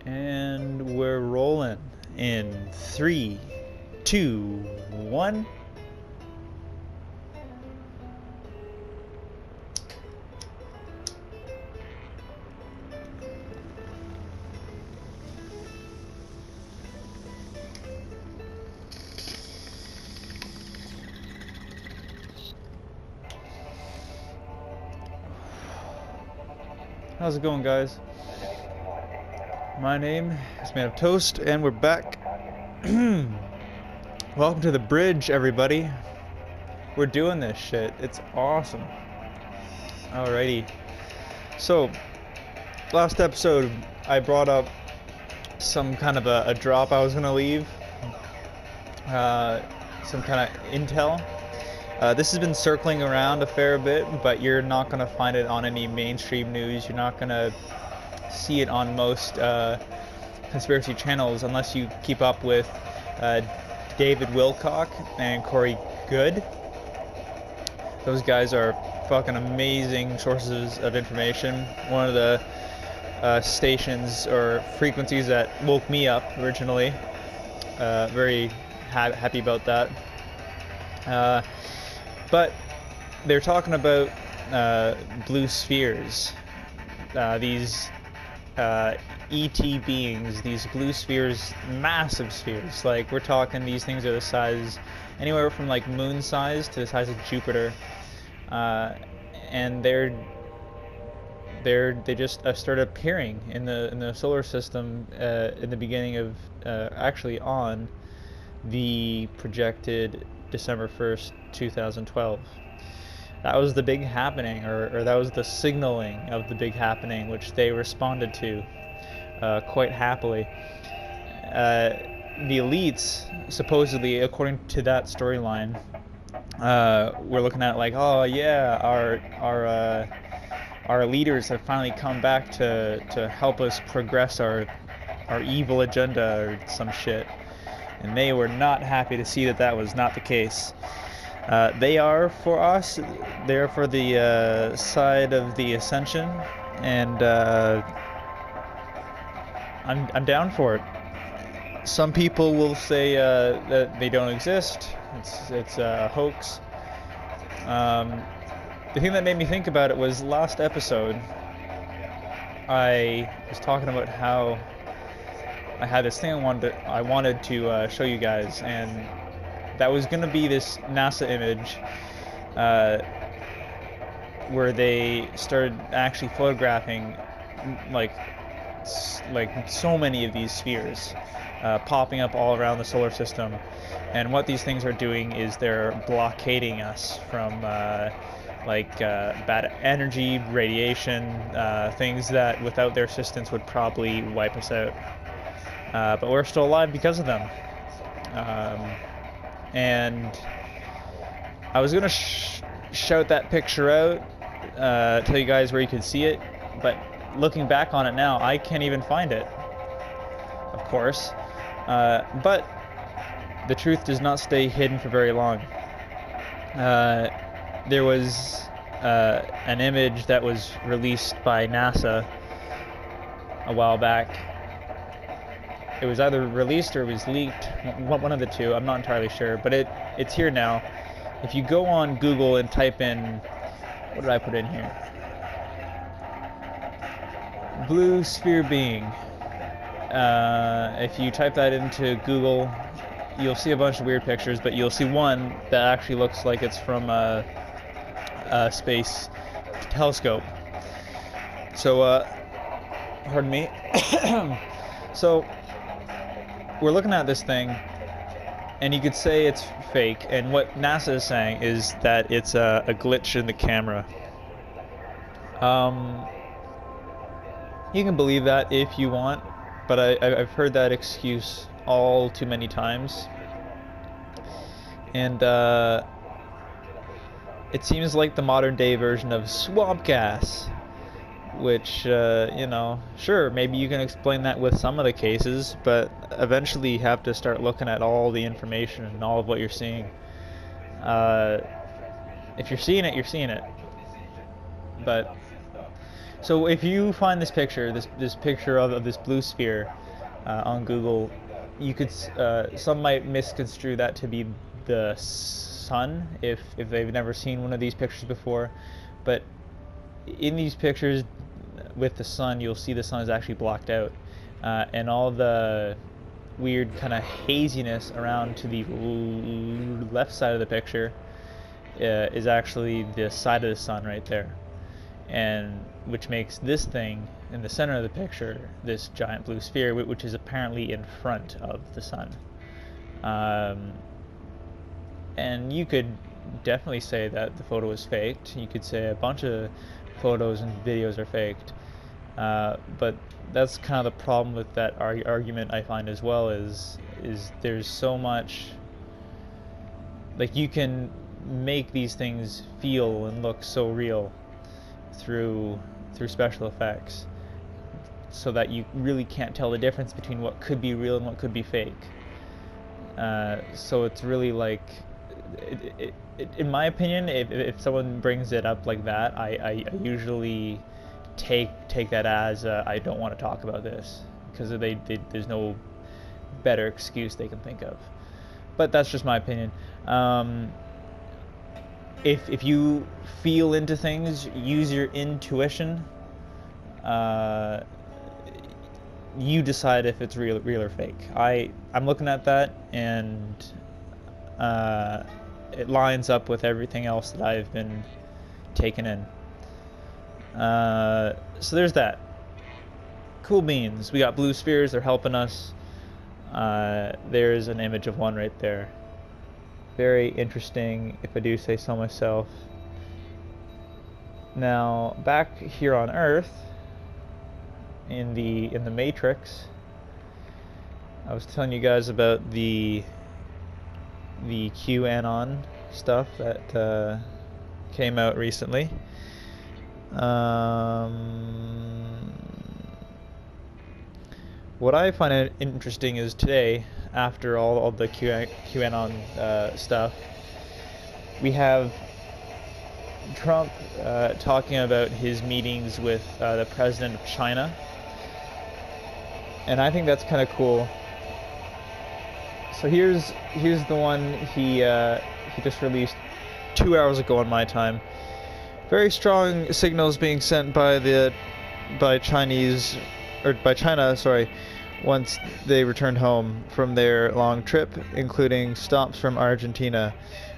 And we're rolling in 3, 2, 1. How's it going, guys? My name is Man of Toast, and we're back. Welcome to the bridge, everybody. We're doing this shit. It's awesome. Alrighty. So, last episode, I brought up some kind of a drop I was gonna leave. Some kind of intel. This has been circling around a fair bit, but you're not going to find it on any mainstream news. You're not going to see it on most conspiracy channels unless you keep up with David Wilcock and Corey Goode. Those guys are fucking amazing sources of information. One of the stations or frequencies that woke me up originally. Very happy about that. But they're talking about blue spheres, these ET beings, these blue spheres, massive spheres. Like, we're talking, these things are the size, anywhere from like moon size to the size of Jupiter, and they just started appearing in the solar system in the beginning of actually on the projected December 1st, 2012. That was the big happening, or that was the signaling of the big happening, which they responded to quite happily. The elites, supposedly, according to that storyline, were looking at it like, oh yeah, our leaders have finally come back to help us progress our evil agenda or some shit. And they were not happy to see that was not the case. They are for us. They're for the side of the ascension, and I'm down for it. Some people will say that they don't exist. It's a hoax. The thing that made me think about it was last episode. I was talking about how I had this thing I wanted to show you guys, and that was going to be this NASA image where they started actually photographing like so many of these spheres popping up all around the solar system. And what these things are doing is they're blockading us from bad energy, radiation, things that without their assistance would probably wipe us out. But we're still alive because of them. And I was going to shout that picture out, tell you guys where you could see it, but looking back on it now, I can't even find it, of course. But the truth does not stay hidden for very long. There was an image that was released by NASA a while back. It was either released or it was leaked, one of the two, I'm not entirely sure, but it's here now. If you go on Google and type in, what did I put in here? Blue sphere being. If you type that into Google, you'll see a bunch of weird pictures, but you'll see one that actually looks like it's from a space telescope. So, pardon me. So, we're looking at this thing, and you could say it's fake, and what NASA is saying is that it's a glitch in the camera. You can believe that if you want, but I've heard that excuse all too many times. And it seems like the modern day version of swamp gas, which, sure, maybe you can explain that with some of the cases, but eventually you have to start looking at all the information and all of what you're seeing. If you're seeing it, you're seeing it. But So if you find this picture, this picture of this blue sphere on Google, you could some might misconstrue that to be the sun if they've never seen one of these pictures before, but in these pictures with the sun, you'll see the sun is actually blocked out, and all the weird kind of haziness around to the left side of the picture is actually the side of the sun right there, and which makes this thing in the center of the picture this giant blue sphere, which is apparently in front of the sun. And you could definitely say that the photo is faked. You could say a bunch of photos and videos are faked, but that's kind of the problem with that argument, I find, as well, is there's so much, like, you can make these things feel and look so real through special effects, so that you really can't tell the difference between what could be real and what could be fake. So it's really like, in my opinion, if someone brings it up like that, I usually take that as I don't want to talk about this, because there's no better excuse they can think of. But that's just my opinion. If you feel into things, use your intuition. You decide if it's real or fake. I'm looking at that, and it lines up with everything else that I've been taking in. So there's that. Cool beans. We got blue spheres. They're helping us. There's an image of one right there. Very interesting, if I do say so myself. Now, back here on Earth, in the Matrix, I was telling you guys about the QAnon stuff that came out recently. What I find interesting is today, after all the QAnon stuff, we have Trump talking about his meetings with the president of China, and I think that's kind of cool. So here's the one he just released 2 hours ago on my time. Very strong signals being sent by China, sorry, once they returned home from their long trip, including stops from Argentina.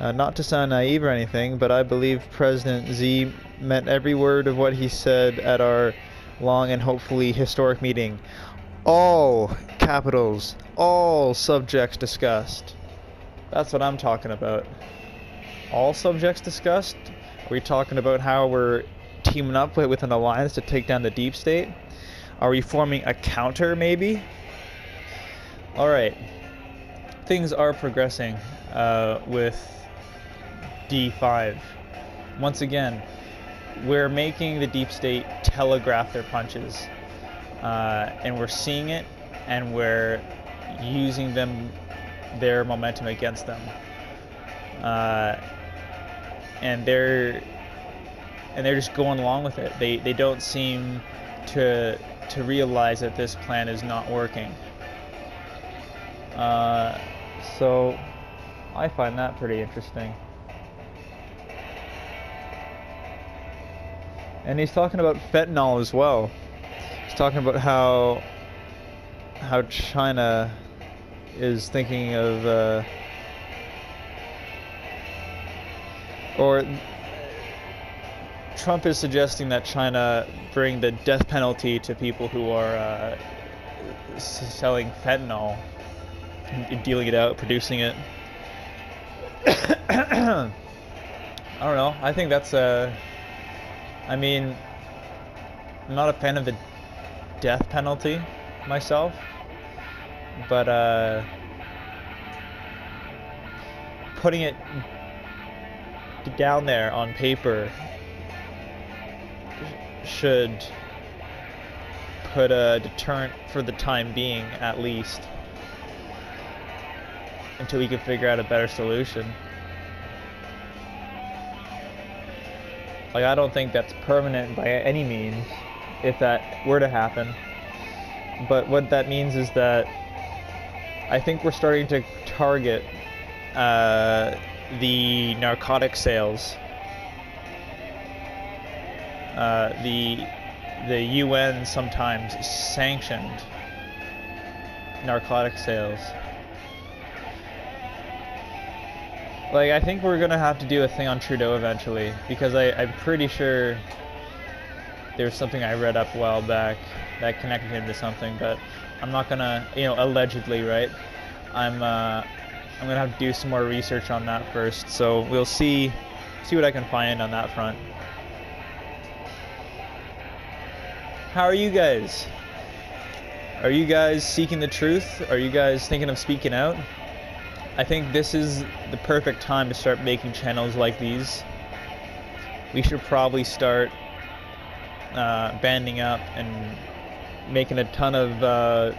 Not to sound naive or anything, but I believe President Xi meant every word of what he said at our long and hopefully historic meeting. All capitals, all subjects discussed. That's what I'm talking about. All subjects discussed? Are we talking about how we're teaming up with an alliance to take down the deep state? Are we forming a counter, maybe? Alright. Things are progressing with D5. Once again, we're making the deep state telegraph their punches. And we're seeing it, and we're using their momentum against them. And they're just going along with it. They don't seem to realize that this plan is not working. So I find that pretty interesting. And he's talking about fentanyl as well. He's talking about how China is thinking of or Trump is suggesting that China bring the death penalty to people who are selling fentanyl, and dealing it out, producing it. I don't know. I think that's I mean, I'm not a fan of the death penalty myself, but putting it down there on paper should put a deterrent for the time being, at least, until we can figure out a better solution. Like, I don't think that's permanent by any means, if that were to happen. But what that means is that I think we're starting to target the narcotic sales. The UN sometimes sanctioned narcotic sales. Like, I think we're gonna have to do a thing on Trudeau eventually, because I'm pretty sure there's something I read up a while back that connected him to something, but I'm not gonna, allegedly, right? I'm gonna have to do some more research on that first, so we'll see what I can find on that front. How are you guys? Are you guys seeking the truth? Are you guys thinking of speaking out? I think this is the perfect time to start making channels like these. We should probably start banding up and making a ton of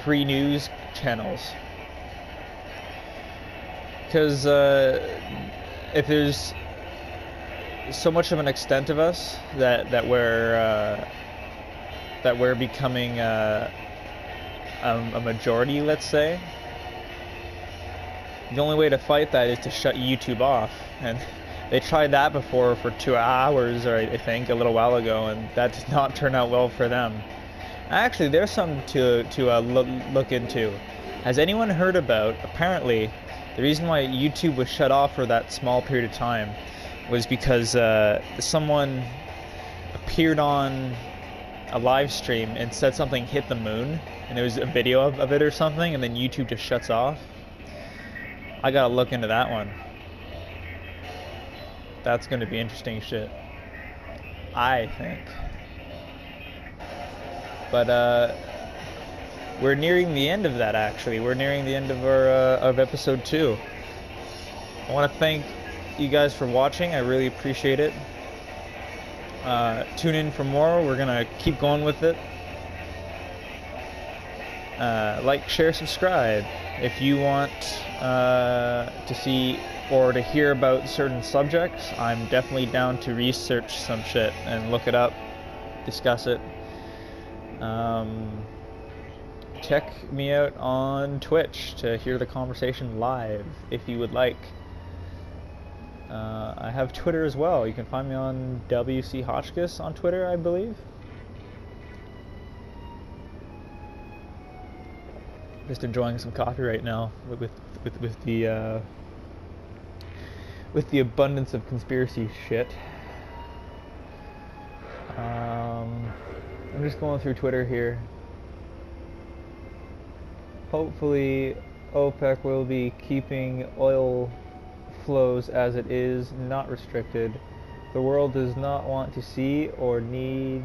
free news channels. Because if there's so much of an extent of us that we're becoming a majority, let's say, the only way to fight that is to shut YouTube off. And they tried that before for 2 hours, or I think a little while ago, and that did not turn out well for them. Actually, there's something to look into. Has anyone heard about, apparently, the reason why YouTube was shut off for that small period of time was because someone appeared on a live stream and said something hit the moon, and there was a video of it or something, and then YouTube just shuts off. I gotta look into that one. That's gonna be interesting shit, I think. But we're nearing the end of that, actually. We're nearing the end of our of episode 2. I want to thank you guys for watching. I really appreciate it. Tune in for more. We're gonna keep going with it. Like, share, subscribe. If you want to see or to hear about certain subjects, I'm definitely down to research some shit and look it up, discuss it. Check me out on Twitch to hear the conversation live, if you would like. I have Twitter as well. You can find me on WC Hotchkiss on Twitter, I believe. Just enjoying some coffee right now with the abundance of conspiracy shit. I'm just going through Twitter here. Hopefully OPEC will be keeping oil flows as it is, not restricted. The world does not want to see or need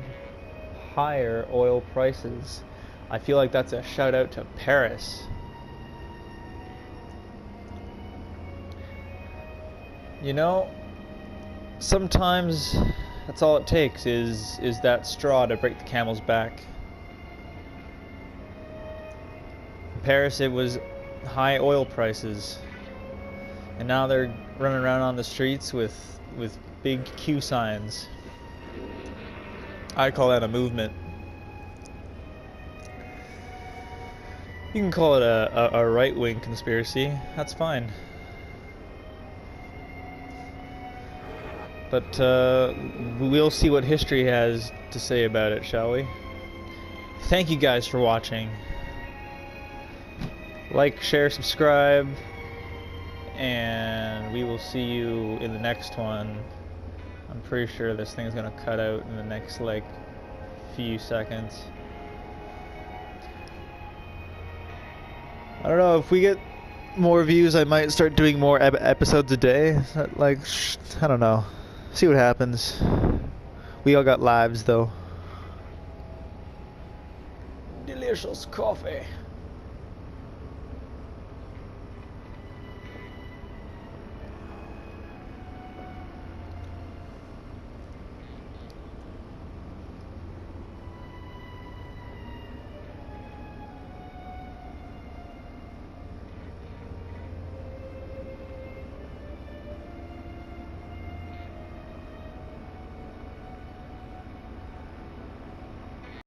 higher oil prices. I feel like that's a shout out to Paris. You know, sometimes that's all it takes is that straw to break the camel's back. In Paris, it was high oil prices, and now they're running around on the streets with big Q signs. I call that a movement. You can call it a right-wing conspiracy. That's fine. But we'll see what history has to say about it, shall we? Thank you guys for watching. Like, share, subscribe, and we will see you in the next one. I'm pretty sure this thing's gonna cut out in the next, like, few seconds. I don't know, if we get more views, I might start doing more episodes a day. Like, I don't know. See what happens. We all got lives, though. Delicious coffee.